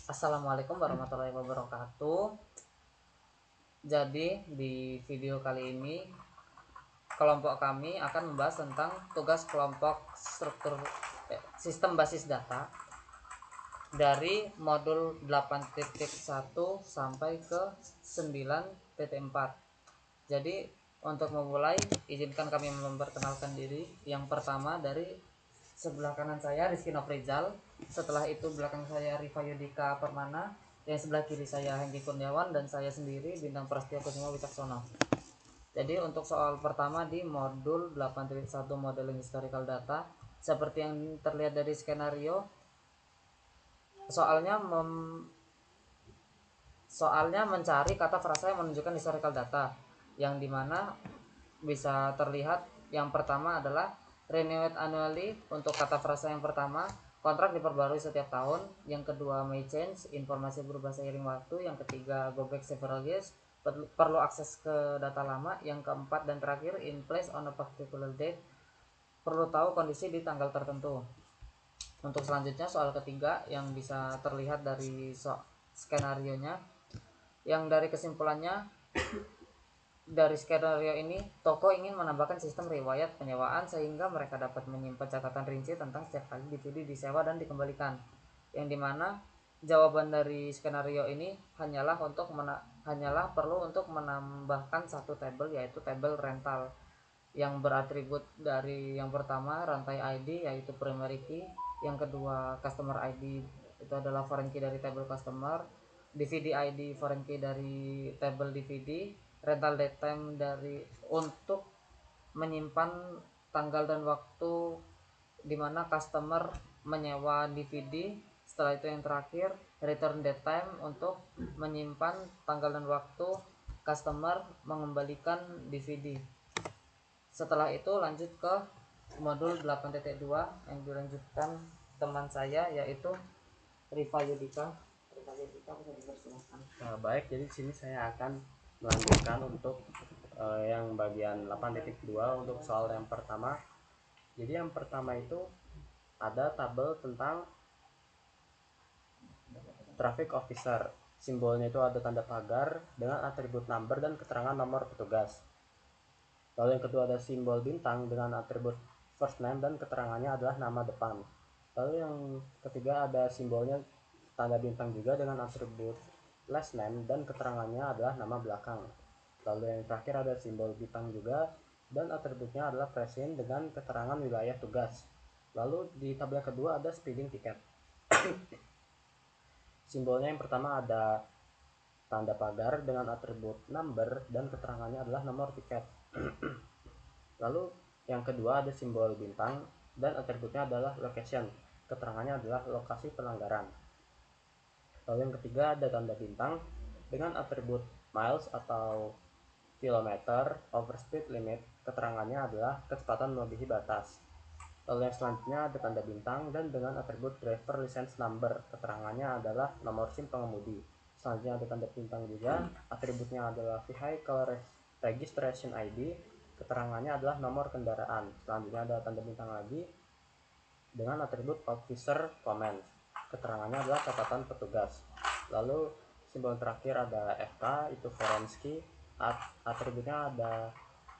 Assalamualaikum warahmatullahi wabarakatuh. Jadi di video kali ini kelompok kami akan membahas tentang tugas kelompok struktur sistem basis data dari modul 8.1 sampai ke 9.4. Jadi untuk memulai, izinkan kami memperkenalkan diri. Yang pertama dari sebelah kanan saya Rizky Nofrizal, setelah itu belakang saya Riva Yudika Permana, yang sebelah kiri saya Hengki Kurniawan, dan saya sendiri Bintang Prastio Kusuma Wicaksono. Jadi untuk soal pertama di modul 8.1 Modeling Historical Data, seperti yang terlihat dari skenario, soalnya mencari kata frasa yang menunjukkan historical data, yang dimana bisa terlihat yang pertama adalah renewed annually untuk kata frasa yang pertama, kontrak diperbarui setiap tahun. Yang kedua may change, informasi berubah seiring waktu. Yang ketiga go back several years, perlu akses ke data lama. Yang keempat dan terakhir in place on a particular date, perlu tahu kondisi di tanggal tertentu. Untuk selanjutnya soal ketiga yang bisa terlihat dari skenario nya, yang dari kesimpulannya dari skenario ini, toko ingin menambahkan sistem riwayat penyewaan sehingga mereka dapat menyimpan catatan rinci tentang setiap kali DVD disewa dan dikembalikan. Yang dimana jawaban dari skenario ini hanyalah perlu untuk menambahkan satu tabel, yaitu tabel rental yang beratribut dari yang pertama rantai ID yaitu primary key, yang kedua customer ID itu adalah foreign key dari tabel customer, DVD ID foreign key dari tabel DVD, rental date time dari untuk menyimpan tanggal dan waktu di mana customer menyewa DVD. Setelah itu yang terakhir return date time untuk menyimpan tanggal dan waktu customer mengembalikan DVD. Setelah itu lanjut ke modul 8.2 yang dilanjutkan teman saya yaitu Riva Yudika. Riva Yudika bisa dipersilakan. Baik, jadi di sini saya akan melanjutkan untuk yang bagian 8.2 untuk soal yang pertama. Jadi yang pertama itu ada tabel tentang traffic officer. Simbolnya itu ada tanda pagar dengan atribut number dan keterangan nomor petugas. Lalu yang kedua ada simbol bintang dengan atribut first name dan keterangannya adalah nama depan. Lalu yang ketiga ada simbolnya tanda bintang juga dengan atribut last name dan keterangannya adalah nama belakang. Lalu yang terakhir ada simbol bintang juga dan atributnya adalah present dengan keterangan wilayah tugas. Lalu di tabel kedua ada speeding ticket. Simbolnya yang pertama ada tanda pagar dengan atribut number dan keterangannya adalah nomor tiket. Lalu yang kedua ada simbol bintang dan atributnya adalah location. Keterangannya adalah lokasi pelanggaran. Lalu yang ketiga ada tanda bintang dengan atribut miles atau kilometer over speed limit. Keterangannya adalah kecepatan melebihi batas. Lalu yang selanjutnya ada tanda bintang dan dengan atribut driver license number. Keterangannya adalah nomor SIM pengemudi. Selanjutnya ada tanda bintang juga, atributnya adalah vehicle registration ID. Keterangannya adalah nomor kendaraan. Selanjutnya ada tanda bintang lagi dengan atribut officer comment. Keterangannya adalah catatan petugas. Lalu simbol terakhir ada FK, itu foreign key. Atributnya ada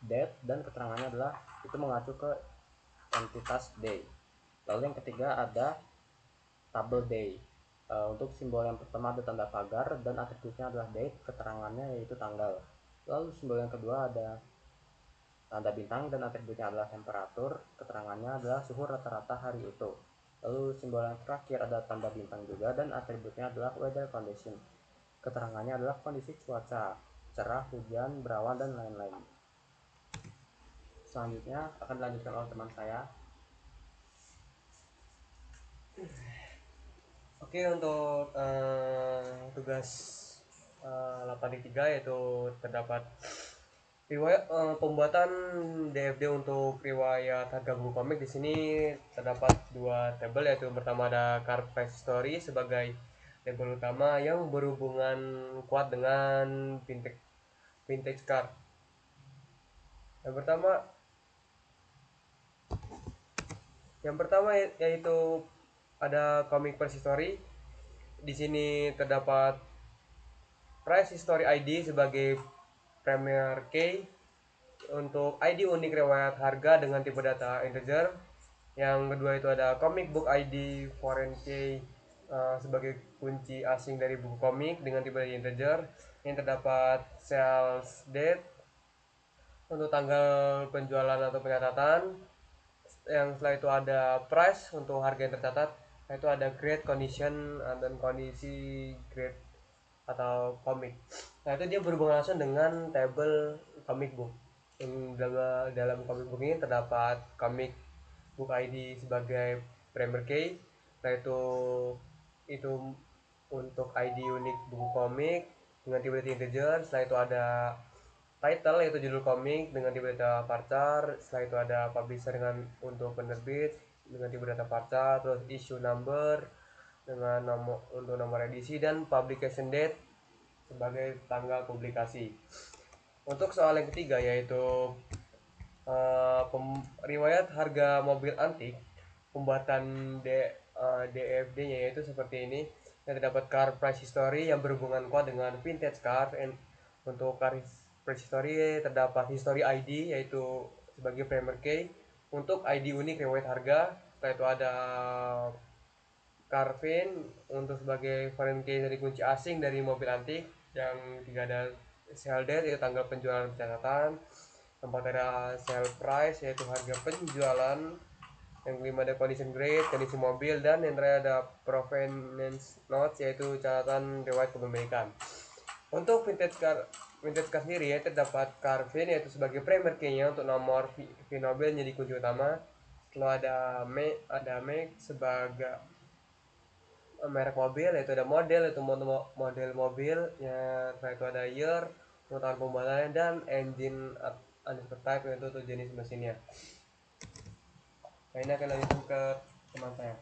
date dan keterangannya adalah itu mengacu ke entitas day. Lalu yang ketiga ada tabel day. Untuk simbol yang pertama ada tanda pagar dan atributnya adalah date, keterangannya yaitu tanggal. Lalu simbol yang kedua ada tanda bintang dan atributnya adalah temperatur, keterangannya adalah suhu rata-rata hari itu. Lalu simbol yang terakhir ada tanda bintang juga dan atributnya adalah weather condition. Keterangannya adalah kondisi cuaca, cerah, hujan, berawan, dan lain-lain. Selanjutnya akan dilanjutkan oleh teman saya. Oke, untuk tugas 8.3 yaitu terdapat riwayat pembuatan DFD untuk riwayat harga buku komik. Di sini terdapat dua tabel, yaitu yang pertama ada card price story sebagai tabel utama yang berhubungan kuat dengan vintage card. Yang pertama yaitu ada comic price story. di sini terdapat price history ID sebagai premier key untuk ID unik riwayat harga dengan tipe data integer. Yang kedua itu ada comic book ID foreign key sebagai kunci asing dari buku komik dengan tipe data integer. Yang terdapat sales date untuk tanggal penjualan atau pencatatan. Yang setelah itu ada price untuk harga yang tercatat. Itu ada grade, condition, dan kondisi grade atau komik. Nah, itu dia berhubungan langsung dengan table comic book. Dalam comic book ini terdapat comic book ID sebagai premier key. Nah, itu untuk ID unik buku komik dengan tipe data integer. Setelah itu ada title yaitu judul komik dengan tipe data varchar. Setelah itu ada publisher untuk penerbit dengan tipe data varchar, terus issue number dengan nomor edisi, dan publication date sebagai tanggal publikasi. Untuk soal yang ketiga yaitu riwayat harga mobil antik, pembuatan DFD-nya yaitu seperti ini. Yang terdapat car price history yang berhubungan kuat dengan vintage car. Untuk car price history terdapat history ID yaitu sebagai premier key. Untuk ID unik riwayat harga, setelah itu ada Carvin untuk sebagai foreign key dari kunci asing dari mobil antik. Yang ketiga ada sale date yaitu tanggal penjualan pencatatan. Keempat ada sale price yaitu harga penjualan. Yang kelima ada condition grade, kondisi mobil, dan yang terakhir ada provenance notes yaitu catatan riwayat kepemilikan. Untuk vintage car sendiri ya terdapat Carvin yaitu sebagai premier key-nya untuk nomor VIN jadi kunci utama. Setelah ada make sebagai merek mobil, yaitu ada model, yaitu model mobil ya, setelah itu ada year untuk tahun pembuatannya, dan engine underscore type yaitu untuk jenis mesinnya. Nah, ini akan lanjut ke teman saya.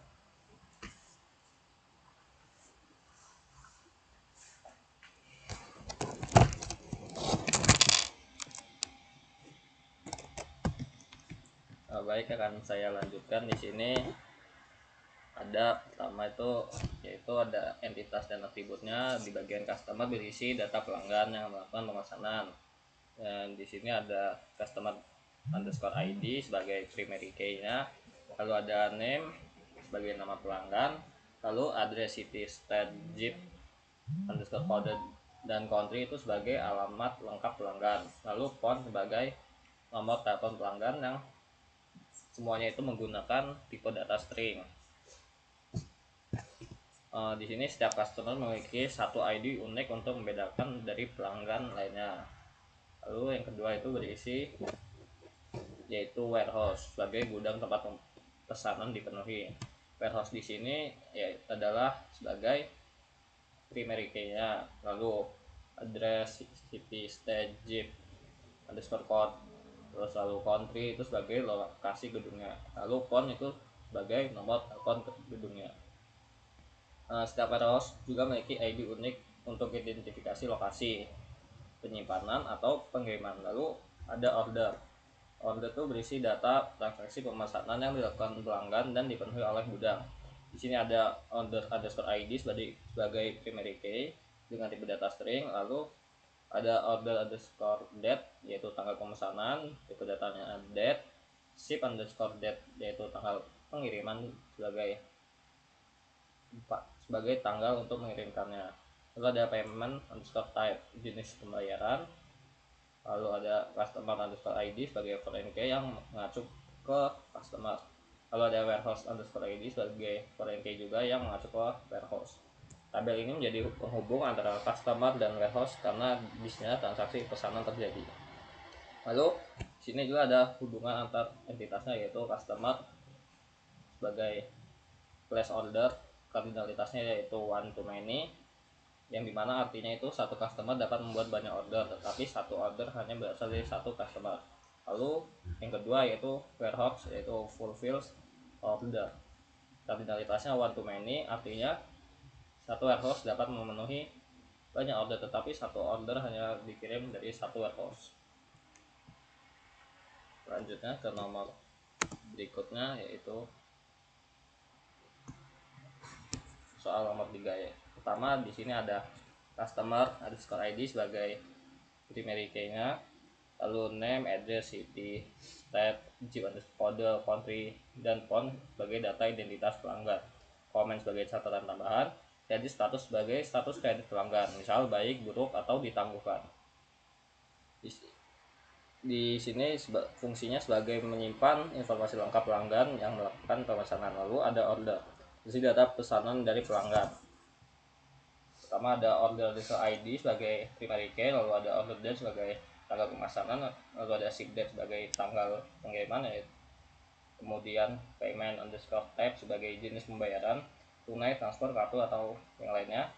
Baik, akan saya lanjutkan di sini. Ada pertama itu yaitu ada entitas dan atributnya. Di bagian customer berisi data pelanggan yang melakukan pemesanan. Dan di sini ada customer underscore ID sebagai primary key-nya. Lalu ada name sebagai nama pelanggan. Lalu address, city, state, zip underscore code, dan country itu sebagai alamat lengkap pelanggan. Lalu phone sebagai nomor telepon pelanggan yang semuanya itu menggunakan tipe data string. Di sini setiap customer memiliki satu ID unik untuk membedakan dari pelanggan lainnya. Lalu yang kedua itu berisi yaitu warehouse sebagai gudang tempat pesanan dipenuhi. Warehouse di sini ya adalah sebagai primary key-nya. Lalu address, city, state, zip, underscore code, terus lalu country itu sebagai lokasi gedungnya. Lalu phone itu sebagai nomor telepon gedungnya. Setiap warehouse juga memiliki ID unik untuk identifikasi lokasi penyimpanan atau pengiriman. Lalu ada order. Order itu berisi data transaksi pemesanan yang dilakukan pelanggan dan dipenuhi oleh gudang. Di sini ada order underscore ID sebagai primary key dengan tipe data string. Lalu ada order underscore date yaitu tanggal pemesanan, tipe datanya date. Ship underscore date yaitu tanggal pengiriman sebagai tanggal untuk mengirimkannya. Lalu ada payment underscore type jenis pembayaran. Lalu ada customer underscore ID sebagai foreign key yang mengacu ke customer. Lalu ada warehouse underscore ID sebagai foreign key juga yang mengacu ke warehouse. Tabel ini menjadi penghubung antara customer dan warehouse karena di sini transaksi pesanan terjadi. Lalu sini juga ada hubungan antar entitasnya yaitu customer sebagai place order, kardinalitasnya yaitu one to many, yang dimana artinya itu satu customer dapat membuat banyak order, tetapi satu order hanya berasal dari satu customer. Lalu yang kedua yaitu warehouse yaitu fulfills order, kardinalitasnya one to many, artinya satu warehouse dapat memenuhi banyak order, tetapi satu order hanya dikirim dari satu warehouse. Selanjutnya ke nomor berikutnya yaitu soal nomor 3 ya. pertama di sini ada customer underscore ID sebagai primary key-nya, lalu name, address, city, state, zip underscore kode, country, dan phone sebagai data identitas pelanggan, komen sebagai catatan tambahan, jadi status sebagai status kredit pelanggan, misal baik, buruk, atau ditangguhkan. Di sini fungsinya sebagai menyimpan informasi lengkap pelanggan yang melakukan pemesanan. Lalu ada order, isi data pesanan dari pelanggan. Pertama ada order ID sebagai primary key, lalu ada order date sebagai tanggal pemesanan, lalu ada ship date sebagai tanggal pengiriman, kemudian payment underscore type sebagai jenis pembayaran, tunai, transfer, kartu, atau yang lainnya.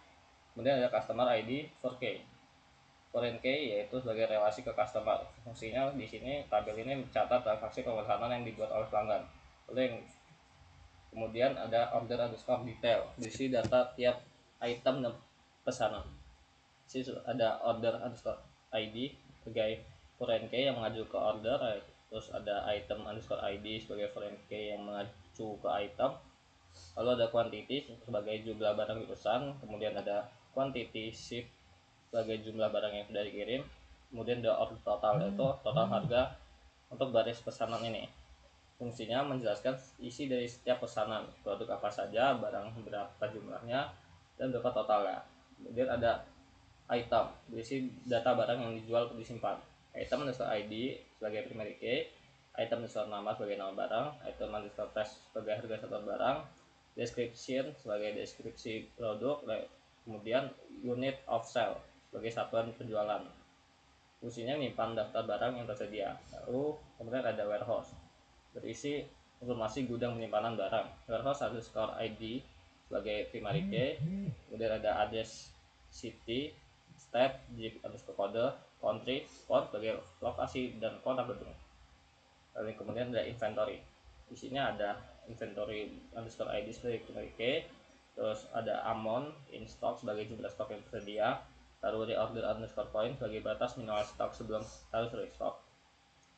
Kemudian ada customer ID 4K. Foreign key yaitu sebagai relasi ke customer. Fungsinya di sini tabel ini mencatat transaksi pemesanan yang dibuat oleh pelanggan. Lalu kemudian ada order underscore detail, berisi data tiap item dan pesanan. Di sini ada order underscore ID sebagai foreign key yang mengacu ke order, terus ada item underscore ID sebagai foreign key yang mengacu ke item, lalu ada quantity sebagai jumlah barang dipesan, kemudian ada quantity ship sebagai jumlah barang yang sudah dikirim, kemudian ada order total yaitu total harga untuk baris pesanan ini. Fungsinya menjelaskan isi dari setiap pesanan, produk apa saja, barang berapa jumlahnya, dan berapa totalnya. Kemudian ada item, berisi data barang yang dijual atau disimpan. Item underscore ID sebagai primary key, item underscore nama sebagai nama barang, item underscore price sebagai harga satuan barang, description sebagai deskripsi produk, kemudian unit of sale sebagai satuan penjualan. Fungsinya menyimpan daftar barang yang tersedia. Lalu kemudian ada warehouse, berisi informasi gudang penyimpanan barang. Warehouse underscore ID sebagai primary key, kemudian ada address, city, state, zip underscore kode, country, phone sebagai lokasi dan kota gedung. Lalu kemudian ada inventory. Di sini ada inventory underscore ID sebagai primary key, terus ada amount in stock sebagai jumlah stok yang tersedia, lalu reorder underscore point sebagai batas minimal stok sebelum harus restock.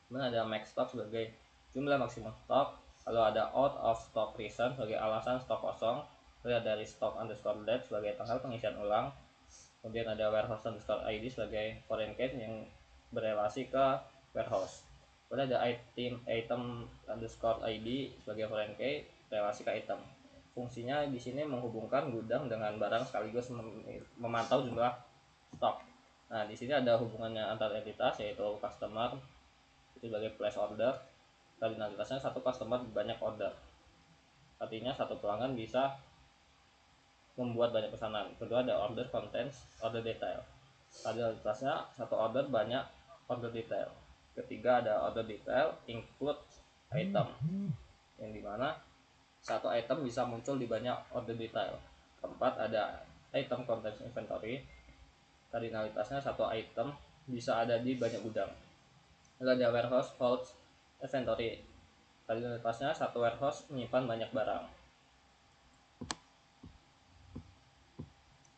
Kemudian ada max stock sebagai jumlah maksimum stok, lalu ada out of stock reason sebagai alasan stok kosong, lalu ada restock underscore date sebagai tanggal pengisian ulang, kemudian ada warehouse underscore ID sebagai foreign key yang berelasi ke warehouse, kemudian ada item underscore ID sebagai foreign key relasi ke item. Fungsinya di sini menghubungkan gudang dengan barang sekaligus memantau jumlah stok. Nah, di sini ada hubungannya antar entitas yaitu customer itu sebagai place order, kardinalitasnya satu customer banyak order, artinya satu pelanggan bisa membuat banyak pesanan. Kedua ada order contents, order detail, kardinalitasnya satu order banyak order detail. Ketiga ada order detail include item, yang dimana satu item bisa muncul di banyak order detail. Keempat ada item contents inventory, kardinalitasnya satu item bisa ada di banyak gudang. Lalu ada warehouse holds inventory, kardinalitasnya satu warehouse menyimpan banyak barang.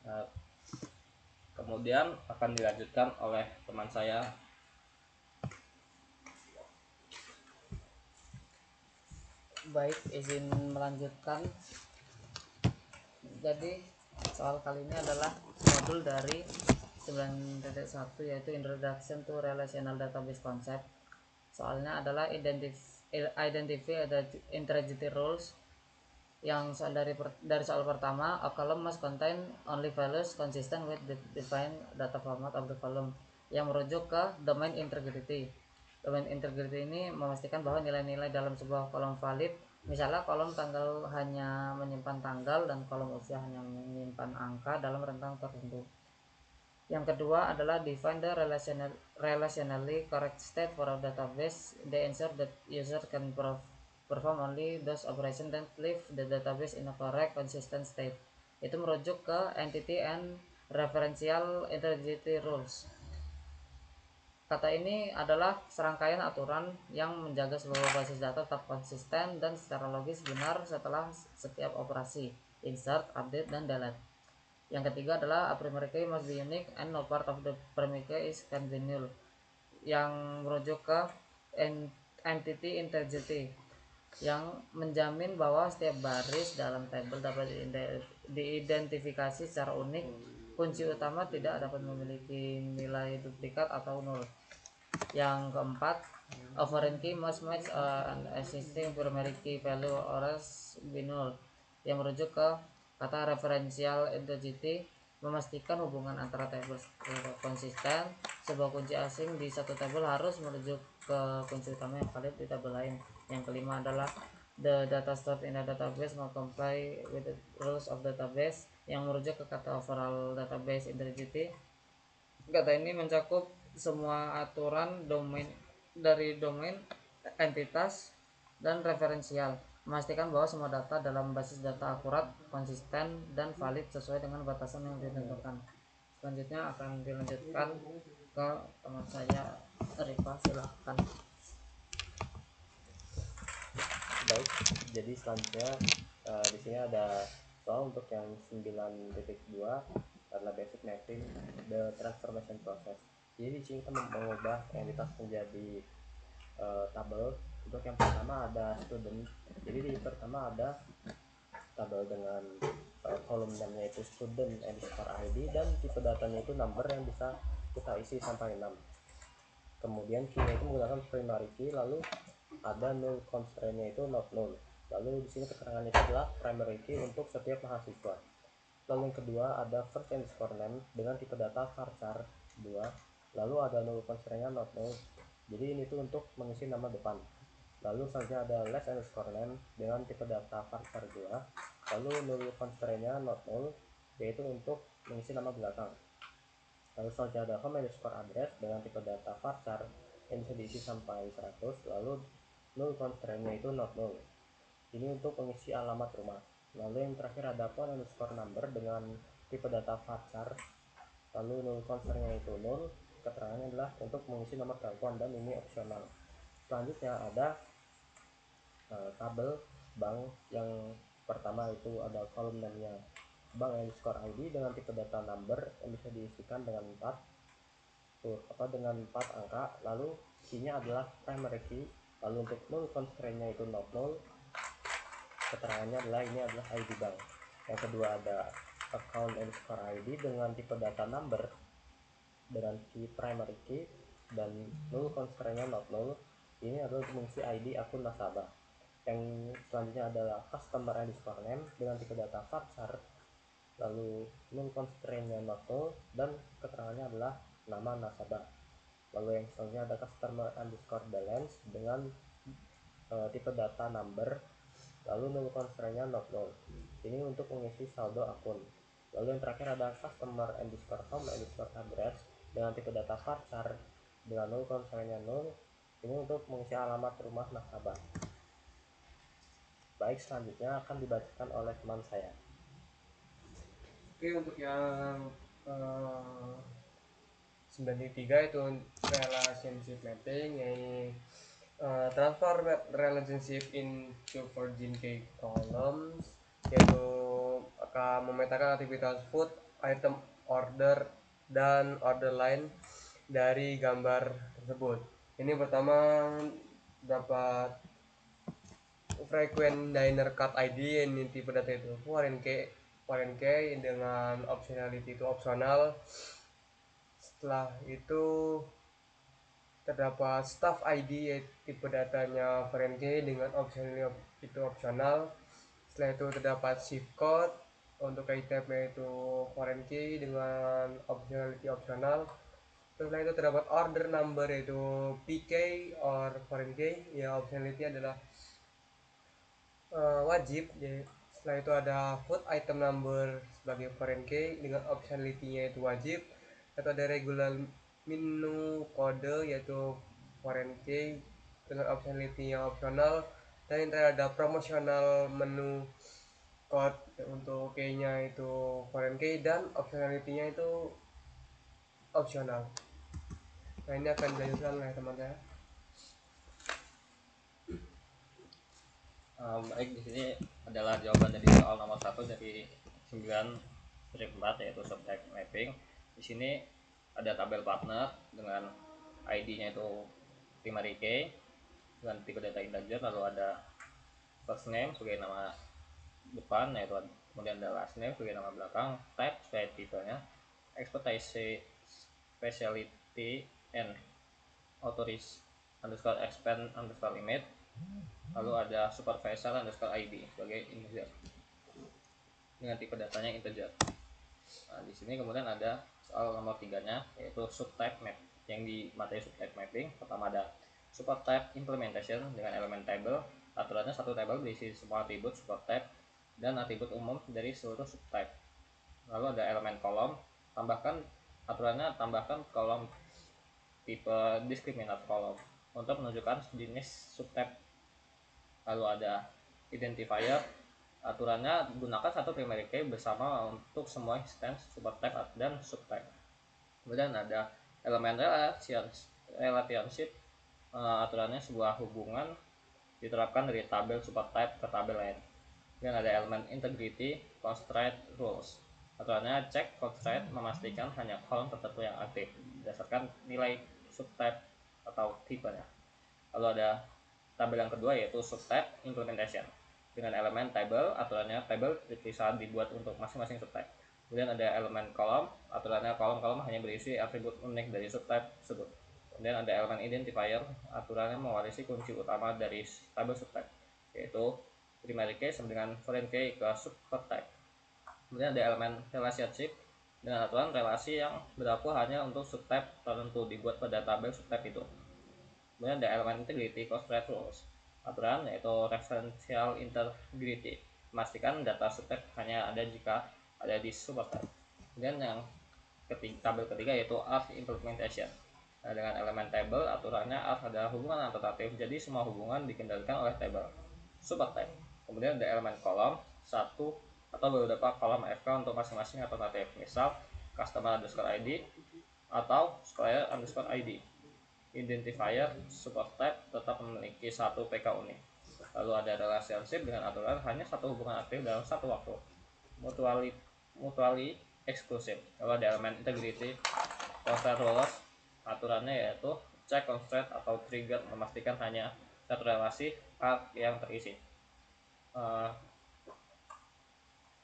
Nah, kemudian akan dilanjutkan oleh teman saya. Baik, izin melanjutkan. Jadi soal kali ini adalah modul dari 9.1 yaitu Introduction to Relational Database Concept. Soalnya adalah Identify the Integrity Rules. Yang soal dari soal pertama, a column must contain only values consistent with the defined data format of the column, yang merujuk ke domain integrity. Domain integrity ini memastikan bahwa nilai-nilai dalam sebuah kolom valid. Misalnya kolom tanggal hanya menyimpan tanggal dan kolom usia hanya menyimpan angka dalam rentang tertentu. Yang kedua adalah define the relationally correct state for a database. They ensure that user can perform only those operations that leave the database in a correct, consistent state. Itu merujuk ke entity and referential integrity rules. Kata ini adalah serangkaian aturan yang menjaga seluruh basis data tetap konsisten dan secara logis benar setelah setiap operasi insert, update, dan delete. Yang ketiga adalah a primary key must be unique and no part of the primary key can be null, yang merujuk ke entity integrity. yang menjamin bahwa setiap baris dalam tabel dapat diidentifikasi secara unik. Kunci utama tidak dapat memiliki nilai duplikat atau nol. Yang keempat, a foreign key must match an existing primary key value or else be null, yang merujuk ke kata referential integrity, memastikan hubungan antara tabel konsisten. Sebuah kunci asing di satu tabel harus merujuk ke kunci utama yang valid di tabel lain. Yang kelima adalah the data stored in a database must comply with the rules of database, yang merujuk ke kata overall database integrity. Kata ini mencakup semua aturan domain dari domain, entitas, dan referensial, memastikan bahwa semua data dalam basis data akurat, konsisten, dan valid sesuai dengan batasan yang ditentukan. Selanjutnya akan dilanjutkan ke teman saya Rifa, silahkan. Baik, jadi selanjutnya di sini ada soal untuk yang 9.2 adalah basic mapping the transformation process. Jadi di sini kita mengubah entitas menjadi tabel. Untuk yang pertama ada student. Jadi di pertama ada tabel dengan kolom namanya itu student underscore ID dan tipe datanya itu number yang bisa kita isi sampai 6. Kemudian key-nya itu menggunakan primary key, lalu ada null constraint-nya itu not null. Lalu di sini keterangannya itu adalah primary key untuk setiap mahasiswa. Lalu yang kedua ada first underscore name dengan tipe data varchar 2. Lalu ada null constraint-nya not null. Jadi ini tuh untuk mengisi nama depan. Lalu selanjutnya ada last underscore name dengan tipe data varchar 2. Lalu null constraint-nya not null, yaitu untuk mengisi nama belakang. Lalu selanjutnya ada home underscore address dengan tipe data varchar yang bisa diisi sampai 100. Lalu null constraint-nya itu not null. Ini untuk mengisi alamat rumah. Lalu yang terakhir ada phone underscore number dengan tipe data varchar. Lalu null constraint-nya itu null. Keterangannya adalah untuk mengisi nomor telepon dan ini opsional. Selanjutnya ada tabel bank. Yang pertama itu ada kolom namanya bank underscore ID dengan tipe data number yang bisa diisikan dengan 4 angka. Lalu key-nya adalah primary key. Lalu untuk null constraint-nya itu not null. Keterangannya adalah ini adalah ID bank. Yang kedua ada account underscore ID dengan tipe data number dengan key primary key dan null constraint-nya not null. Ini adalah mengisi ID akun nasabah. Yang selanjutnya adalah customer underscore name dengan tipe data varchar. Lalu null constraint-nya not null dan keterangannya adalah nama nasabah. Lalu yang selanjutnya ada customer underscore balance dengan tipe data number. Lalu null constraint-nya not null. Ini untuk mengisi saldo akun. Lalu yang terakhir ada customer underscore home underscore address dengan tipe data varchar dengan null constraint-nya null. Ini untuk mengisi alamat rumah nasabah. Baik, selanjutnya akan dibacakan oleh teman saya. Oke, untuk yang 93 itu relationship mapping, yaitu transfer relationship into virgin key columns, yaitu akan memetakan aktivitas food, item order, dan order line dari gambar tersebut. Ini pertama dapat frequent diner card ID, ini tipe data itu foreign key dengan optionality itu opsional. Setelah itu terdapat staff ID, tipe datanya foreign key dengan optionality itu opsional. Setelah itu terdapat shift code untuk itemnya itu foreign key dengan optionality opsional. Setelah itu terdapat order number yaitu PK or foreign key, ya optionality adalah wajib. Jadi setelah itu ada food item number sebagai foreign key dengan optionality-nya itu wajib. Atau ada regular menu kode yaitu foreign key dengan optionality-nya opsional. Dan yang terakhir ada promotional menu code untuk key-nya itu foreign key dan optionality-nya itu opsional. Nah, ini akan dilanjutkan oleh teman saya. Baik, di sini adalah jawaban dari soal nomor 1 dari 9/4 yaitu subject mapping. Di sini ada tabel partner dengan ID-nya itu primary key dengan tipe data integer, lalu ada first name sebagai nama depan, yaitu kemudian ada last name sebagai nama belakang, type sebagai tipenya, expertise, specialty, and authorities underscore expand underscore image, lalu ada supervisor underscore ID sebagai integer dengan tipe datanya integer. Nah, di sini kemudian ada soal nomor 3-nya, yaitu subtype map. Yang di materi subtype mapping, pertama ada subtype implementation dengan elemen table. Aturannya satu table berisi semua atribut subtype dan atribut umum dari seluruh subtype. Lalu ada elemen kolom, tambahkan kolom tipe discriminant kolom untuk menunjukkan jenis subtype. Lalu ada identifier, aturannya gunakan satu primary key bersama untuk semua instance subtype dan subtype. Kemudian ada elemen relationship, aturannya sebuah hubungan diterapkan dari tabel subtype ke tabel lain. Kemudian ada elemen integrity constraint rules, aturannya check constraint memastikan hanya kolom tertentu yang aktif berdasarkan nilai subtype atau tipenya. Lalu ada tabel yang kedua, yaitu subtype implementation dengan elemen table, aturannya table bisa dibuat untuk masing-masing subtype. Kemudian ada elemen kolom, aturannya kolom-kolom hanya berisi atribut unik dari subtype tersebut. Kemudian ada elemen identifier, aturannya mewarisi kunci utama dari tabel subtype, yaitu primary key sama dengan foreign key ke subtype. Kemudian ada elemen relationship dengan aturan relasi yang berlaku hanya untuk subtype tertentu dibuat pada tabel subtype itu. Kemudian ada elemen integrity constraint rules, aturan yaitu referential integrity, memastikan data subtype hanya ada jika ada di subtype. Kemudian yang tabel ketiga yaitu ARF implementation. Nah, dengan elemen table, aturannya ARF adalah hubungan anotatif, jadi semua hubungan dikendalikan oleh table subtype. Kemudian ada elemen kolom, satu atau beberapa kolom FK untuk masing-masing anotatif, misal customer underscore ID atau supplier underscore ID. Identifier subtype tetap memiliki satu PK unik. Lalu ada relationship dengan aturan hanya satu hubungan aktif dalam satu waktu, mutually exclusive. Lalu ada elemen integrity constraint rules, aturannya yaitu check constraint atau trigger memastikan hanya satu relasi arc yang terisi.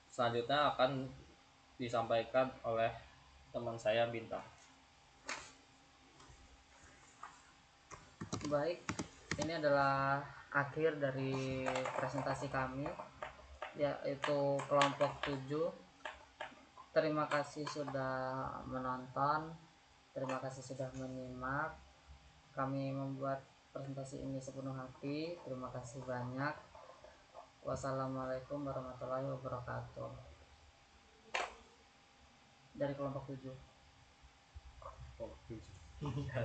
Selanjutnya akan disampaikan oleh teman saya Bintang. Baik, ini adalah akhir dari presentasi kami, yaitu kelompok 7. Terima kasih sudah menonton, terima kasih sudah menyimak. Kami membuat presentasi ini sepenuh hati. Terima kasih banyak. Wassalamualaikum warahmatullahi wabarakatuh. Dari kelompok 7.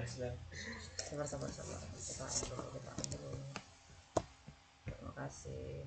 Sabar. Kita ambil dulu. Terima kasih.